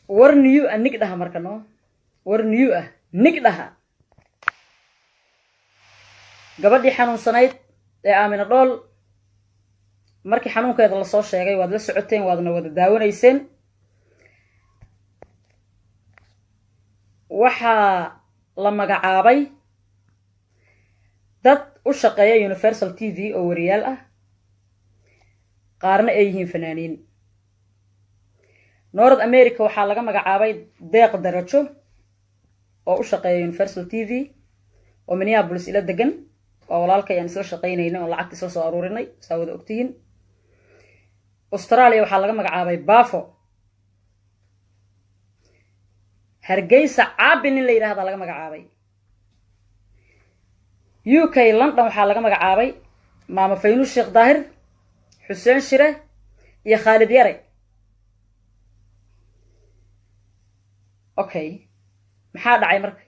war new nig dhaha markano war new nig dhaha gabadhii xanuunsanayd ee Aamina Dhool markii xanuunkeeda la soo sheegay waad la socoteen waadna wada daawanayseen waxa la magacaabay dad u shaqeeya Universal TV oo wariyaal ah qaarna ay yihiin fanaaniin North America waxa laga magacaabay deeq darajo oo u shaqeeya Universal TV oo Minneapolis ila degan oo walaalkay aan soo shaqeynayna oo lacagta soo soo aruurinay saawada ogtihiin Australia waxa laga magacaabay Bafo Hargeysa caabin in la yiraahdo laga magacaabay UK London waxa laga magacaabay Maama Faynus Sheekh Daahir Xuseen Shire iyo Khalid Yare okay maxaa dhacay markay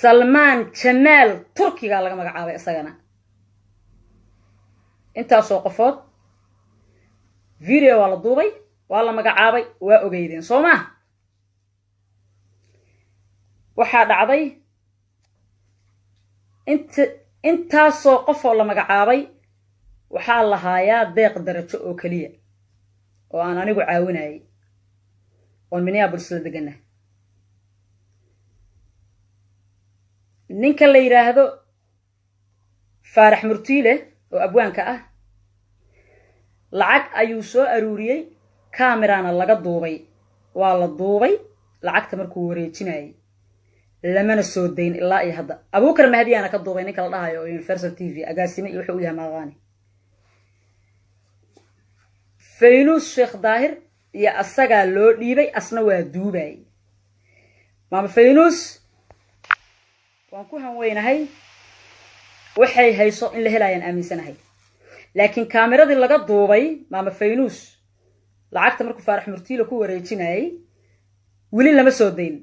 Salman Channel Turkiga laga magacaabay isagana inta soo qofood video wala duubay wala magacaabay waa ogeydeen Sooma waxa dhacday inta soo qof oo la magacaabay waxa la haayaa deeq darajo oo kaliya oo aan anigu caawinayay oo Minneapolis la degana ninka la yiraahdo Faarax Murtiile oo abwaanka ah lacag ayuu soo aruuriyay kamerana laga duubay waa la duubay lacagta markuu wareejinayay lamana soo deyn ilaa ay hadda Abuukar Mahdi ana ka duubay ninka la dhahayo Universal TV agaasime iyo wuxuu yahay maaqani Faynus Sheekh Daahir iyo asaga loo dhiibay asna waa duubay Maama Faynus waan ku hanweynahay waxay hayso in la helayaan aaminsanahay laakiin kaameradii laga duubay Maama Faynus lacagta markuu Faarax Murtiile ku wareejinayay wili lama soo deyn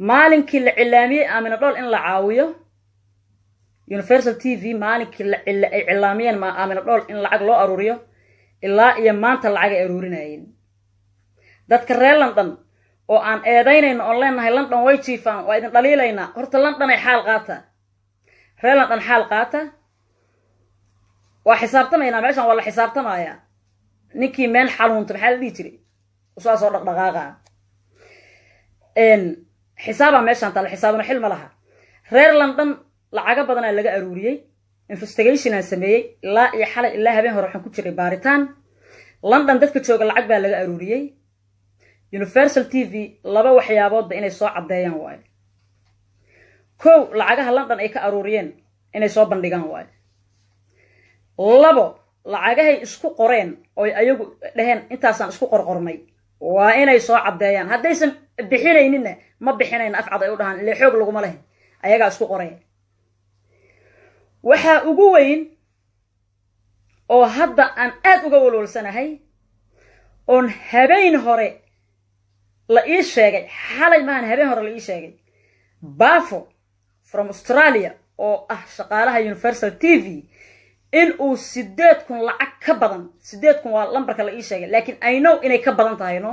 maalinkii la cilaamiyay Aamina Dhool in la caawiyo Universal TV maalinkii la cilaamiyeen ma Aamina Dhool in lacag loo aruuriyo ilaa iyo maanta lacag ay aruurinayeen dadka reer London oo aan eedaynayno oo leenahay London way jiifaan waa idin dhaliilayna horta London ay xaal qaata reer London xaal qaata waa xisaabtamayna meeshan waa la xisaabtamaya ninkii meel xaluunta maxaa la dhigi jiray usoo soo dhaqdhaqaaqa حسابا ماشان تاع حسابنا حلم لها reer London lacaga badan laga aruuriyay investigation aan sameeyay ilaa iyo xalay ilaa habeen hore waxaan ku jiray baaritaan London dadka jooga lacag baa laga aruuriyay Universal TV laba waxyaabood inay soo cadeeyaan waay kow lacagaha London ay ka aruuriyeen inay soo bandhigaan waay labo lacagahay isku qoreen oo ayagu dhaheen intaasaan isku qorqornay waa inay soo cadeeyaan haddaysan bixinaynina ma bixinayn afcad ay u dhahan ilaa xoog lagu ma leh ayaga isku qoreen waxa ugu weyn oo hadda aan aad uga walwalsanahay on habeen hore la ii sheegay xalay maan habeen hore la ii sheegay Bafo from Australia oo ah shaqaalaha Universal TV in uu 8,000 lacag ka badan 8,000 waa lambarka la ii sheegay laakiin I know inay ka badan tahay no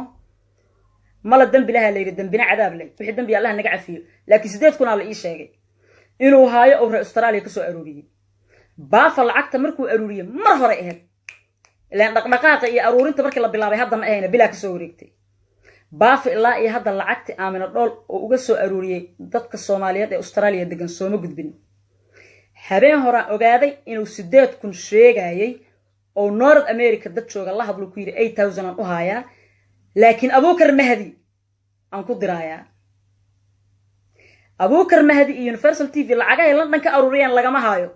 mala dambi laha leeyahay dambina cadaab leh wixii dambi Allah naga cafiyo laakiin 8,000 la ii sheegay inuu haayo oo reer Australia ka soo aruuriyay Bafo lacagta markuu aruuriyay mar hore ahayd ilaan dhaqdhaqaaqa iyo aruurinta markii la bilaabay hadda ma ahayna bilaa ka soo wareegtay Bafo ilaa iyo hadda lacagta Aamina Dhool oo uga soo aruuriyay dadka Soomaaliyeed ee Australia degan sooma gudbin habeen hore ogaaday inuu 8,000 sheegayay oo North America dad jooga la hadlo ku yiri 8,000 u haaya laakiin Abuukar Mahdi aan ku diraaya Abuukar Mahdi iyo Universal TV lacagaha London ka aruuriyeen lagama haayo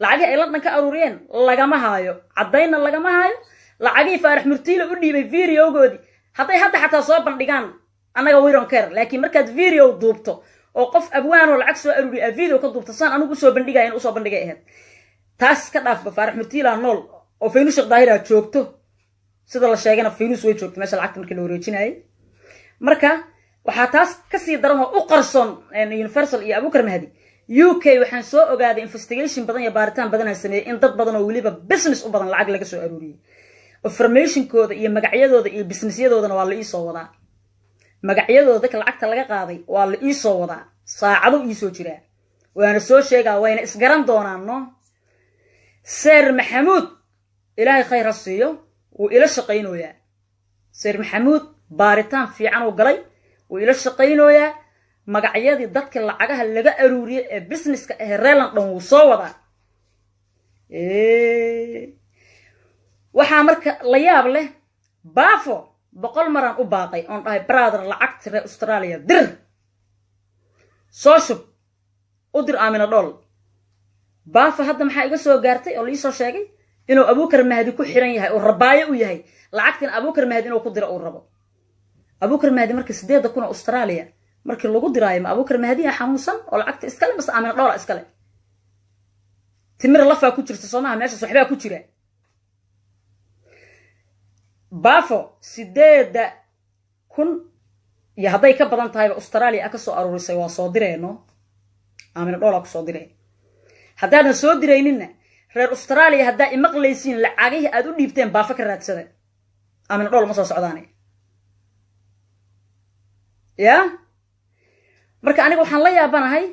lacagaha London ka aruuriyeen lagama haayo cadayna lagama haayo lacagii Faarax Murtiile u dhiibay video-goodi hadday hadda xataa soo bandhigaan anaga we don't care laakiin markaad video duubto oo qof abwaan oo lacag soo aruuriyo video ka duubto san anigu soo bandhigay in soo bandhigay ahayd taas ka dhaaf Faarax Murtiile nool oo Faynus Sheekh Daahir joogto sida la sheegana Faynus way joogto meesha lacagta markii la wareejinayay marka waxa taas ka sii daran oo u qarsoon Universal iyo Abuukar Mahdi UK waxaan soo ogaaday investigation badan iyo baaritaan badan aan sameeyay in dad badan oo waliba business u badan lacag laga soo aruuriyay informationkooda iyo magacyadooda iyo businessyadoodana waa la ii soo wadaa magacyadooda dadka lacagta laga qaaday waa la ii soo wadaa saacado ii soo jiraa waana soo sheegaa wayna isgaran doonaan no Sir Maxamuud ilaahay khayr ha siiyo wuu ila shaqaynayaa Sir Maxamuud baaritaan fiican oo galay wuu ila shaqaynayaa magacyadii dadka lacagaha laga aruuriyay ee businesska ee Reeland dhan wuu soo wadaa waxaa marka la yaab leh baafo 100 maran u baaqay on dhahay brother lacagta reer Australia dir soo shub u dir Aamina Dhool baafo hadda maxaa iga soo gaartay oo la ii soo sheegay inuu Abuukar Mahdi ku xiran yahay oo rabaayo u yahay lacagtan Abuukar Mahdi inuu ku diro uu rabo Abuukar Mahdi markii 8,000 Australia markii lagu diraayo ma Abuukar Mahdi xanuunsan oo lacagta iska leh mas Aamina Dhool iska leh timir lafa ku jirta Soomaha meesha waxba ku jira baafo 8,000 iyo haday ka badan tahay Australia ka soo aruurisay waa soo direeno Aamina Dhool ku soo direy haddaadan soo direynina reer Australia haddaa imaqlaysiin lacagihii aad u dhiibteen baafo ka raadsada Aamina Dhool ma soo socdaanay ya marka aniga waxaan la yaabanahay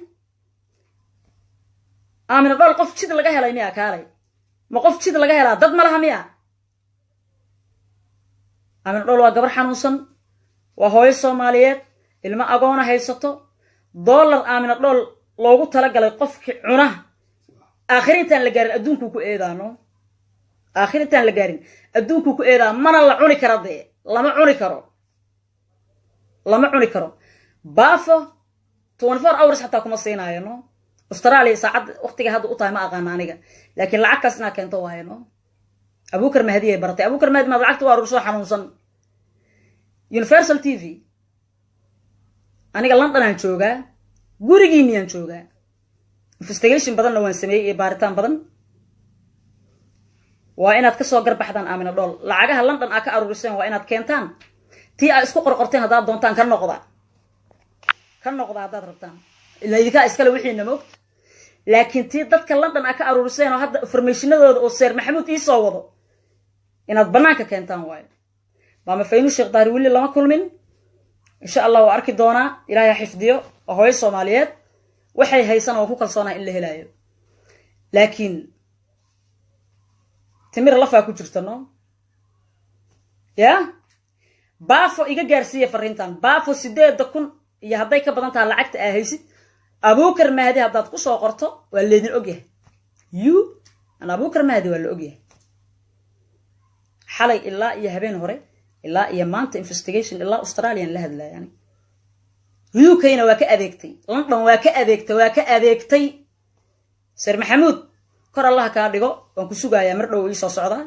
Aamina Dhool qof jid laga helay miya kaalay ma qof jid laga helaa dad ma laha miya Aamina Dhool waa gabar xanuunsan waa hooyo Soomaaliyeed ilma agoona haysato dollar Aamina Dhool loogu tala galay qofkii cuna akhrintan la gaarin adduunku ku eedaano akhrintan la gaarin adduunku ku eedaa mana la cuni karo lama cuni karo baafo 24 hours hatta kuma siinayno Australia saacad waqtiga hadda u tahay ma aqaan aniga laakiin lacagtaas ina keento waayno Abuukar Mahdi ay baratay Abuukar Mahdi ma lacagta waa ruuso xanuunsan Universal TV aniga London aan joogaa gurigiiniyaan joogaa investigation badan waan sameeyay baaritaan badan waa inaad ka soo garbaxdaan Aamina Dhool lacagaha London ka aruuriseen waa inaad keentaan tii ay isku qorqorteen hadaad doontaan ka noqda hadaad rabtaan ilaa idinka iskala wixiina moogta laakiin tii dadka London ka aruuriseen oo hadda informationadooda oo Sir Maxamuud ii soo wado inaad banaanka keentaan waayo ma faynu Sheekh Daari wili lama kulmin insha Allah waa arki doonaa Ilaahay xifdiyo oo hooyo Soomaaliyeed waxay haysan oo ku kalsoonaa in la helaayo laakiin timir lafa ku jirtano ya baafo iga gaarsiiyay fariintan baafo 8,000 iyo haday ka badan tahay lacagta ay haysid Abuukar Mahdi hadaad ku soo qorto waa leedin ogyahay ana Abuukar Mahdi waa la ogyahay xalay ilaa iyo habeen hore ilaa iyo maanta investigation ilaa Australian la hadlaa yani UK-na waa ka adeegtay London waa ka adeegtay Sir Maxamuud kor Allah ka dhigo waan ku sugayaa mar dhow ii soo socdaa